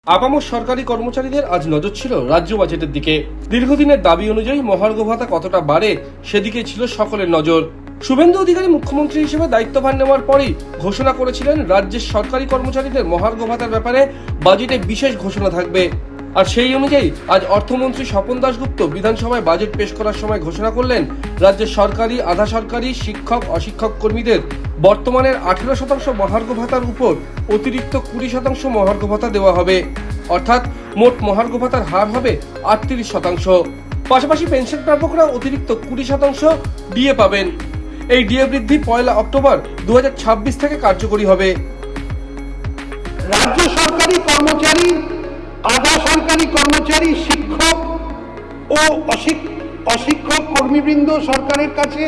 আপামর সরকারি কর্মচারীদের আজ নজর ছিল রাজ্য বাজেটের দিকে। দীর্ঘদিনের দাবি অনুযায়ী মহার্ঘ ভাতা কতটা বাড়ে সেদিকে ছিল সকলের নজর। শুভেন্দু অধিকারী মুখ্যমন্ত্রী হিসেবে দায়িত্বভার নেওয়ার পরই ঘোষণা করেছিলেন রাজ্যের সরকারি কর্মচারীদের মহার্ঘ ভাতার ব্যাপারে বাজেটে বিশেষ ঘোষণা থাকবে। আর সেই অনুযায়ী আজ অর্থমন্ত্রী স্বপন দাশগুপ্ত বিধানসভায় বাজেট পেশ করার সময় ঘোষণা করলেন রাজ্যের সরকারি, আধা সরকারি, শিক্ষক, অশিক্ষক কর্মীদের বর্তমানের 18% মহার্ঘ ভাতার উপর অতিরিক্ত 20% মহার্ঘ ভাতা দেওয়া হবে। অর্থাৎ মোট মহার্ঘ ভাতার হার হবে 38%। পাশাপাশি পেনশন প্রাপকরা অতিরিক্ত 20% ডিএ পাবেন। এই ডিএ বৃদ্ধি 1 অক্টোবর 2026 থেকে কার্যকরী হবে। রাজ্য সরকারি কর্মচারী, আধা সরকারি কর্মচারী, শিক্ষক ও অশিক্ষক কর্মীবৃন্দ সরকারের কাছে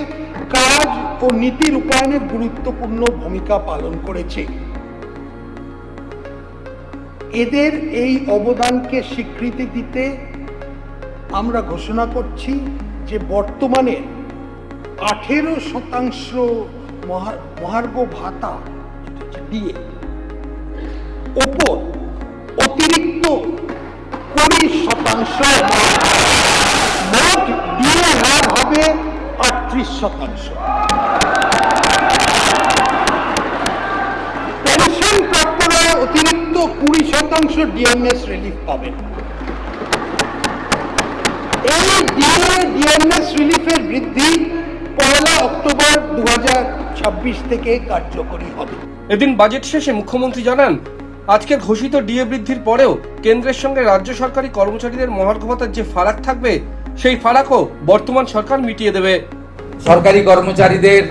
কাজ ও নীতি রূপায়ণের গুরুত্বপূর্ণ ভূমিকা পালন করেছে। এদের এই অবদানকে স্বীকৃতি দিতে আমরা ঘোষণা করছি যে বর্তমানে 18% মহার্ঘ ভাতা দিয়ে ওপর অতিরিক্ত 20% মোট ডিএ হার হবে 38%। পেনশন প্রাপ্তরা অতিরিক্ত 20% ডিএমএস রিলিফ পাবেন। এই ডিএমএস রিলিফের বৃদ্ধি 1 অক্টোবর 2026 থেকে কার্যকরী হবে। এদিন বাজেট শেষে মুখ্যমন্ত্রী জানান, আজকের ঘোষিত ডিএ বৃদ্ধির পরেও কেন্দ্রের সঙ্গে রাজ্য সরকারি কর্মচারীদের মহার্ঘ ভাতার যে ফারাক থাকবে সেই ফারাকও বর্তমান সরকার মিটিয়ে দেবে। সরকারি কর্মচারীদের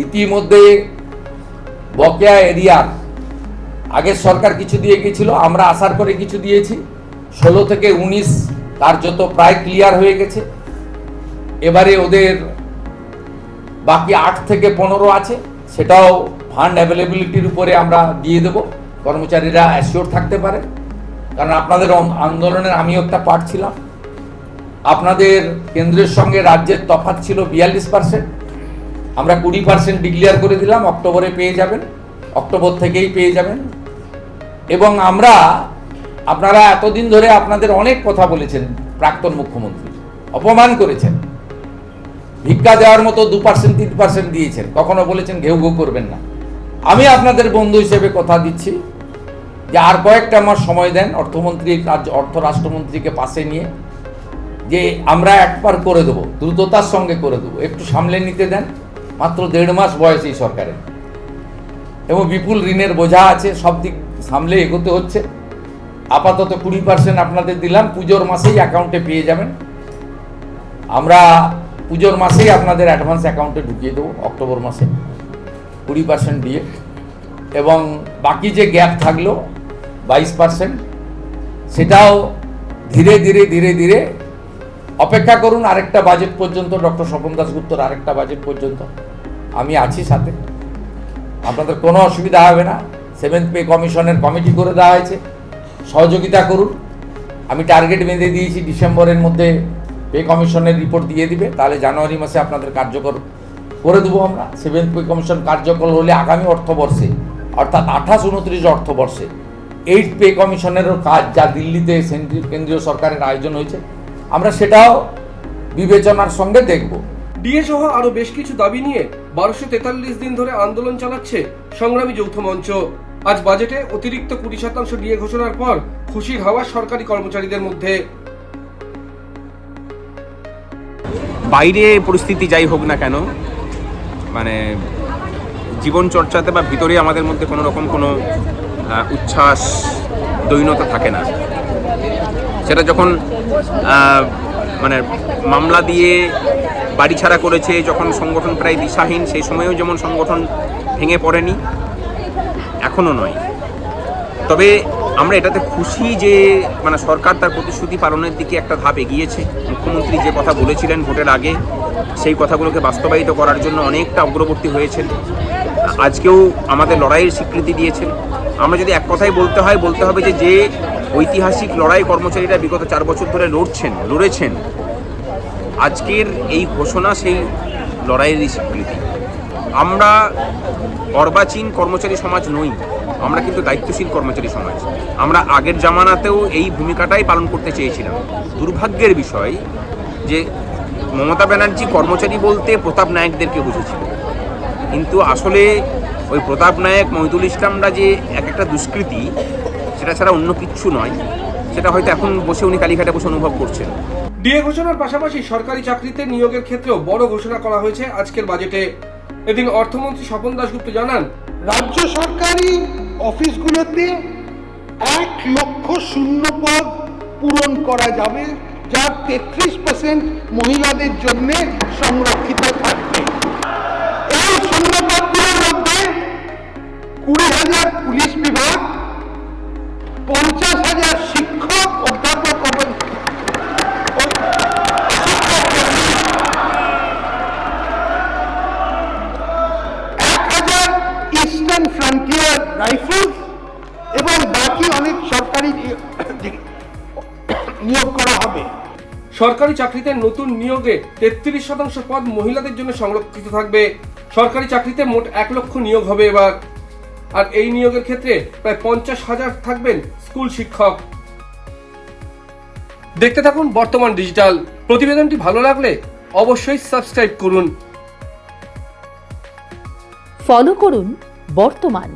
ইতিমধ্যে বকেয়া এরিয়ার আগের সরকার কিছু দিয়ে গিয়েছিল, আমরা আসার পরে কিছু দিয়েছি। 16 থেকে 19 কার্যত প্রায় ক্লিয়ার হয়ে গেছে। এবারে ওদের বাকি 8 থেকে 15 আছে, সেটাও ফান্ড অ্যাভেলেবিলিটির উপরে আমরা দিয়ে দেব। কর্মচারীরা অ্যাসিওর থাকতে পারে, কারণ আপনাদের আন্দোলনের আমিও একটা পার্ট ছিলাম। আপনাদের কেন্দ্রের সঙ্গে রাজ্যের তফাৎ ছিল 42%, আমরা 20% ডিক্লেয়ার করে দিলাম। অক্টোবরে পেয়ে যাবেন, অক্টোবর থেকেই পেয়ে যাবেন। এবং আপনারা এতদিন ধরে আপনাদের অনেক কথা বলেছেন, প্রাক্তন মুখ্যমন্ত্রী অপমান করেছেন, ভিক্ষা দেওয়ার মতো 2% 3% দিয়েছেন, কখনো বলেছেন ঘেউ ঘেউ করবেন না। আমি আপনাদের বন্ধু হিসেবে কথা দিচ্ছি যে আর কয়েকটা মাস সময় দেন, অর্থমন্ত্রী অর্থ রাষ্ট্রমন্ত্রীকে পাশে নিয়ে, যে আমরা একবার করে দেবো, দ্রুততার সঙ্গে করে দেবো, একটু সামলে নিতে দেন। মাত্র 1.5 মাস বয়স এই সরকারের, এবং বিপুল ঋণের বোঝা আছে, সব দিক সামলে এগোতে হচ্ছে। আপাতত 20% আপনাদের দিলাম, পুজোর মাসেই অ্যাকাউন্টে পেয়ে যাবেন। আমরা পুজোর মাসেই আপনাদের অ্যাডভান্স অ্যাকাউন্টে ঢুকিয়ে দেবো, অক্টোবর মাসে 20% দিয়ে। এবং বাকি যে গ্যাপ থাকলো 22%, সেটাও ধীরে ধীরে ধীরে ধীরে অপেক্ষা করুন আরেকটা বাজেট পর্যন্ত, ডক্টর স্বপন দাশগুপ্তর আরেকটা বাজেট পর্যন্ত আমি আছি সাথে। আপনাদের কোনো অসুবিধা হবে না। 7th পে কমিশনের কমিটি করে দেওয়া হয়েছে, সহযোগিতা করুন। আমি টার্গেট বেঁধে দিয়েছি, ডিসেম্বরের মধ্যে পে কমিশনের রিপোর্ট দিয়ে দিবে, তাহলে জানুয়ারি মাসে আপনাদের কার্যকর করে দেবো আমরা। 7th পে কমিশন কার্যকর হলে আগামী অর্থবর্ষে, অর্থাৎ 28-29 অর্থবর্ষে 8th পে কমিশনেরও কাজ, যা দিল্লিতে কেন্দ্রীয় সরকারের আয়োজন হয়েছে, আমরা সেটাও বিবেচনার সঙ্গে দেখব। ডিএ সহ আরো বেশ কিছু দাবি নিয়ে 1243 দিন ধরে আন্দোলন চালাচ্ছে সংগ্রামী যৌথ মঞ্চ। আজ বাজেটে অতিরিক্ত 20% ডিএ ঘোষণার পর খুশির হাওয়া সরকারি কর্মচারীদের মধ্যে। বাইরে পরিস্থিতি যাই হোক না কেন, মানে জীবন চর্চাতে বা ভিতরে আমাদের মধ্যে কোনো রকম কোনো উচ্ছ্বাস, দৈন্যতা থাকে না। সেটা যখন মানে মামলা দিয়ে বাড়ি ছাড়া করেছে, যখন সংগঠন প্রায় দিশাহীন, সেই সময়েও যেমন সংগঠন ভেঙে পড়েনি, এখনও নয়। তবে আমরা এটাতে খুশি যে মানে সরকার তার প্রতিশ্রুতি পালনের দিকে একটা ধাপ এগিয়েছে। মুখ্যমন্ত্রী যে কথা বলেছিলেন ভোটের আগে, সেই কথাগুলোকে বাস্তবায়িত করার জন্য অনেকটা অগ্রবর্তী হয়েছেন। আজকেও আমাদের লড়াইয়ের স্বীকৃতি দিয়েছেন। আমরা যদি এক কথাই বলতে হবে যে ঐতিহাসিক লড়াই কর্মচারীরা বিগত 4 বছর ধরে লড়েছেন, আজকের এই ঘোষণা সেই লড়াইয়েরই স্বীকৃতি। আমরা অর্বাচীন কর্মচারী সমাজ নই, আমরা কিন্তু দায়িত্বশীল কর্মচারী সমাজ। আমরা আগের জামানাতেও এই ভূমিকাটাই পালন করতে চেয়েছিলাম। দুর্ভাগ্যের বিষয় যে মমতা ব্যানার্জি কর্মচারী বলতে প্রতাপ নায়কদেরকে বুঝেছিল, কিন্তু আসলে ওই প্রতাপ নায়ক, মহিদুল ইসলামরা যে একটা দুষ্কৃতী, সেটা ছাড়া অন্য কিচ্ছু নয়। সেটা হয়তো এখন বসে উনি কালীঘাটে বসে অনুভব করছেন। ডিএ ঘোষণার পাশাপাশি সরকারি চাকরিতে নিয়োগের ক্ষেত্রেও বড় ঘোষণা করা হয়েছে আজকের বাজেটে। এদিন অর্থমন্ত্রী স্বপন দাশগুপ্ত জানান, রাজ্য সরকারি অফিসগুলোতে 1 লক্ষ শূন্য পদ পূরণ করা যাবে, যা 33% মহিলাদের জন্য সংরক্ষিত থাকবে। এই শূন্য পদগুলোর মধ্যে 20,000 পুলিশ বিভাগ, 50,000 শিক্ষক, অধ্যাপক এবং শিক্ষককর্মী, 1,000 ইস্টার্ন ফ্রন্টিয়ার রাইফেলস এবং বাকি অনেক সরকারি নিয়োগ করা হবে। সরকারি চাকরিতে নতুন নিয়োগে 33% পদ মহিলাদের জন্য সংরক্ষিত থাকবে। সরকারি চাকরিতে মোট 1 লক্ষ নিয়োগ হবে এবার। আর এই নিয়োগের ক্ষেত্রে প্রায় 50,000 থাকবেন স্কুল শিক্ষক। দেখতে থাকুন বর্তমান ডিজিটাল। প্রতিবেদনটি ভালো লাগলে অবশ্যই সাবস্ক্রাইব করুন। ফলো করুন বর্তমান।